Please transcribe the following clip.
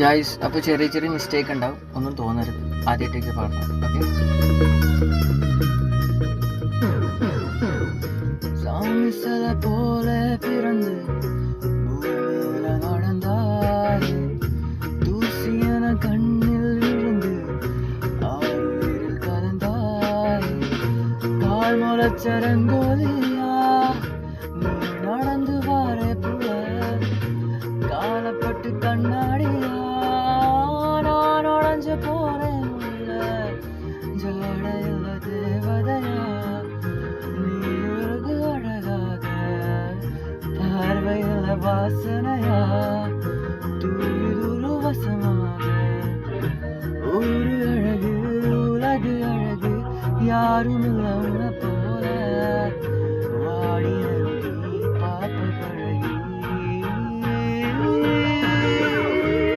Guys, അപ്പോൾ ചെറിയ ചെറിയ മിസ്റ്റേക്ക് ഉണ്ടാവും, ഒന്നും തോന്നരുത്. ആദ്യമായിട്ടേക്ക് പാടാം. ഓക്കെ. சாமி சிலை போல பிறந்து பூமியில நடந்தாய், தூசியன கண்ணில் விழுந்து ஆறுயிரில் கலந்தாய். கால் முளைச்சரங்கோலியா நீ நடந்து வாரே புல, காலப்பட்டு கண்ணாடியா நான் உடஞ்சு போறேன் உள்ள. ஜாடையில்ல தேவதையா நீ அழகு அழகாக, பார்வையில்ல வாசனையா தூதுரு வசமாக. ஒரு அழகு உலகு அழகு யாரும் இல்லை